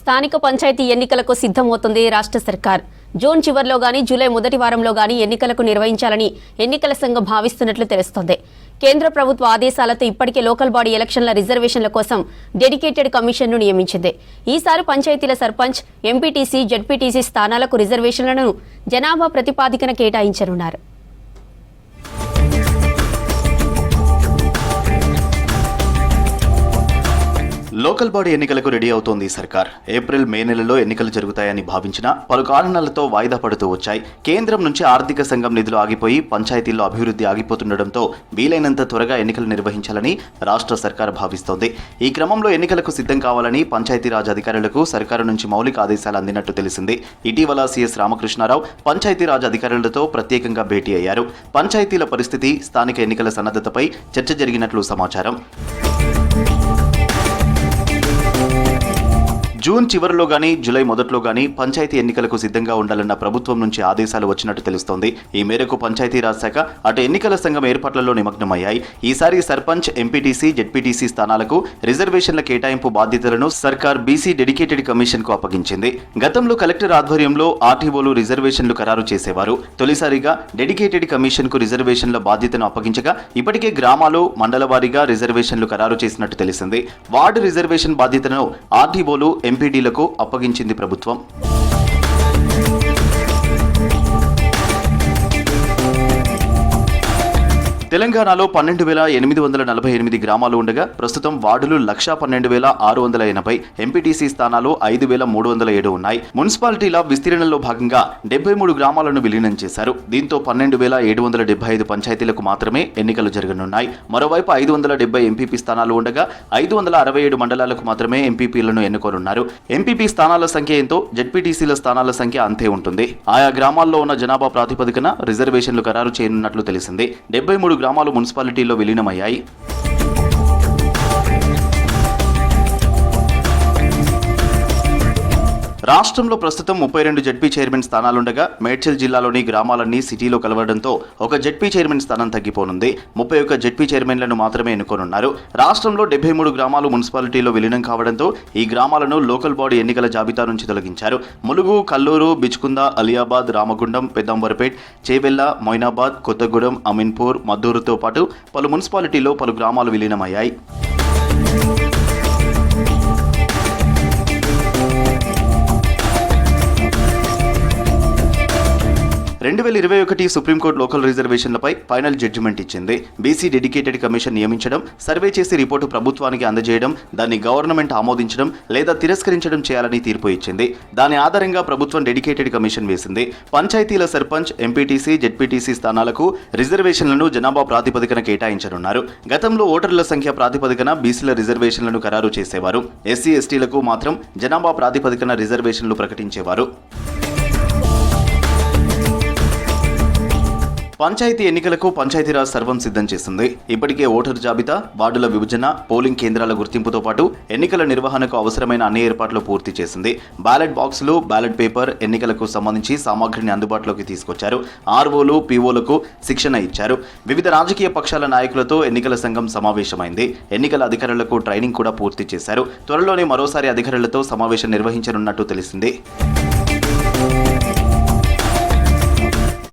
స్థానిక పంచాయతీ ఎన్నికలకు సిద్ధమవుతుంది రాష్ట్ర సర్కార్. జూన్ చివర్లో గానీ జూలై మొదటి వారంలో గానీ ఎన్నికలకు నిర్వహించాలని ఎన్నికల సంఘం భావిస్తున్నట్లు తెలుస్తోంది. కేంద్ర ప్రభుత్వ ఆదేశాలతో ఇప్పటికే లోకల్ బాడీ ఎలక్షన్ల రిజర్వేషన్ల కోసం డెడికేటెడ్ కమిషన్ను నియమించింది. ఈసారి పంచాయతీల సర్పంచ్, ఎంపీటీసీ, జడ్పీటీసీ స్థానాలకు రిజర్వేషన్లను జనాభా ప్రతిపాదికన కేటాయించనున్నారు. లోకల్ బాడీ ఎన్నికలకు రెడీ అవుతోంది సర్కార్. ఏప్రిల్, మే నెలలో ఎన్నికలు జరుగుతాయని భావించినా పలు కారణాలతో వాయిదా పడుతూ వచ్చాయి. కేంద్రం నుంచి ఆర్థిక సంఘం నిధులు ఆగిపోయి పంచాయతీల్లో అభివృద్ధి ఆగిపోతుండటంతో వీలైనంత త్వరగా ఎన్నికలు నిర్వహించాలని రాష్ట్ర సర్కార్ భావిస్తోంది. ఈ క్రమంలో ఎన్నికలకు సిద్ధం కావాలని పంచాయతీరాజ్ అధికారులకు సర్కారు నుంచి మౌలిక ఆదేశాలు అందినట్టు తెలిసింది. ఇటీవల సీఎస్ రామకృష్ణారావు పంచాయతీరాజ్ అధికారులతో ప్రత్యేకంగా భేటీ అయ్యారు. పంచాయతీల పరిస్థితి, స్థానిక ఎన్నికల సన్నద్ధతపై చర్చ జరిగినట్లు సమాచారం. జూన్ చివరిలో గానీ జూలై మొదట్లో గానీ పంచాయతీ ఎన్నికలకు సిద్ధంగా ఉండాలన్న ప్రభుత్వం నుంచి ఆదేశాలు వచ్చినట్టు తెలుస్తోంది. ఈ మేరకు పంచాయతీరాజ్ శాఖ అటు ఎన్నికల సంఘం ఏర్పాట్లలో నిమగ్నమయ్యాయి. ఈసారి సర్పంచ్, ఎంపీటీసీ, జెడ్పీటీసీ స్థానాలకు రిజర్వేషన్ల కేటాయింపు బాధ్యతలను సర్కార్ బీసీ డెడికేటెడ్ కమిషన్ కు అప్పగించింది. గతంలో కలెక్టర్ ఆధ్వర్యంలో ఆర్టీఓలు రిజర్వేషన్లు ఖరారు చేసేవారు. తొలిసారిగా డెడికేటెడ్ కమిషన్ కు రిజర్వేషన్ల బాధ్యతను అప్పగించగా ఇప్పటికే గ్రామాలు, మండల వారీగా రిజర్వేషన్లు ఖరారు చేసినట్టు తెలిసింది. వార్డు రిజర్వేషన్ బాధ్యతను ఆర్టీఓలు, ఎంపీడీలకు అప్పగించింది ప్రభుత్వం. తెలంగాణలో 12,848 గ్రామాలు ఉండగా ప్రస్తుతం వార్డులు 1,12,680, ఎంపీటీసీ స్థానాలు 5,307 ఉన్నాయి. మున్సిపాలిటీల విస్తీర్ణంలో భాగంగా 73 గ్రామాలను విలీనం చేశారు. దీంతో 12,775 పంచాయతీలకు మాత్రమే ఎన్నికలు జరగనున్నాయి. మరోవైపు 570 ఎంపీపీ స్థానాలు ఉండగా 567 మండలాలకు మాత్రమే ఎంపీపీలను ఎన్నుకోనున్నారు. ఎంపీపీ స్థానాల సంఖ్య ఎంతో జెడ్పీటీసీల స్థానాల సంఖ్య అంతే ఉంటుంది. ఆయా గ్రామాల్లో ఉన్న జనాభా ప్రాతిపదికన రిజర్వేషన్లు ఖరారు చేయనున్నట్లు తెలిసింది. 73 గ్రామాలు మున్సిపాలిటీలో విలీనమయ్యాయి. రాష్ట్రంలో ప్రస్తుతం 32 జడ్పీ చైర్మన్ స్థానాలుండగా మేడ్చల్ జిల్లాలోని గ్రామాలన్నీ సిటీలో కలవడంతో ఒక జడ్పీ చైర్మన్ స్థానం తగ్గిపోనుంది. 31 జడ్పీ చైర్మన్లను మాత్రమే ఎన్నుకోనున్నారు. రాష్ట్రంలో 73 గ్రామాలు మున్సిపాలిటీలో విలీనం కావడంతో ఈ గ్రామాలను లోకల్ బాడీ ఎన్నికల జాబితా నుంచి తొలగించారు. ములుగు, కల్లూరు, బిచ్కుంద, అలియాబాద్, రామగుండం, పెద్దంబర్పేట్, చేవెళ్ల, మొయినాబాద్, కొత్తగూడెం, అమీన్పూర్, మద్దూరుతో పాటు పలు మున్సిపాలిటీల్లో పలు గ్రామాలు విలీనమయ్యాయి. 2021 సుప్రీంకోర్టు లోకల్ రిజర్వేషన్లపై ఫైనల్ జడ్జిమెంట్ ఇచ్చింది. బీసీ డెడికేటెడ్ కమిషన్ నియమించడం, సర్వే చేసి రిపోర్టు ప్రభుత్వానికి అందజేయడం, దాన్ని గవర్నమెంట్ ఆమోదించడం లేదా తిరస్కరించడం చేయాలని తీర్పు ఇచ్చింది. దాని ఆధారంగా ప్రభుత్వం డెడికేటెడ్ కమిషన్ వేసింది. పంచాయతీల సర్పంచ్, ఎంపీటీసీ, జెడ్పీటీసీ స్థానాలకు రిజర్వేషన్లను జనాభా ప్రాతిపదికన కేటాయించనున్నారు. గతంలో ఓటర్ల సంఖ్య ప్రాతిపదికన బీసీల రిజర్వేషన్లను ఖరారు చేసేవారు. ఎస్సీ, ఎస్టీలకు మాత్రం జనాభా ప్రాతిపదికన రిజర్వేషన్లు ప్రకటించేవారు. పంచాయతీ ఎన్నికలకు పంచాయతీరాజ్ సర్వం సిద్ధం చేసింది. ఇప్పటికే ఓటరు జాబితా, వార్డుల విభజన, పోలింగ్ కేంద్రాల గుర్తింపుతో పాటు ఎన్నికల నిర్వహణకు అవసరమైన అన్ని ఏర్పాట్లు పూర్తి చేసింది. బ్యాలెట్ బాక్సులు, బ్యాలెట్ పేపర్, ఎన్నికలకు సంబంధించి సామాగ్రిని అందుబాటులోకి తీసుకొచ్చారు. ఆర్ఓలు, పీఓలకు శిక్షణ ఇచ్చారు. వివిధ రాజకీయ పక్షాల నాయకులతో ఎన్నికల సంఘం సమావేశమైంది. ఎన్నికల అధికారులకు ట్రైనింగ్ కూడా పూర్తి చేశారు. త్వరలోనే మరోసారి అధికారులతో సమావేశం నిర్వహించనున్నట్టు తెలిసింది.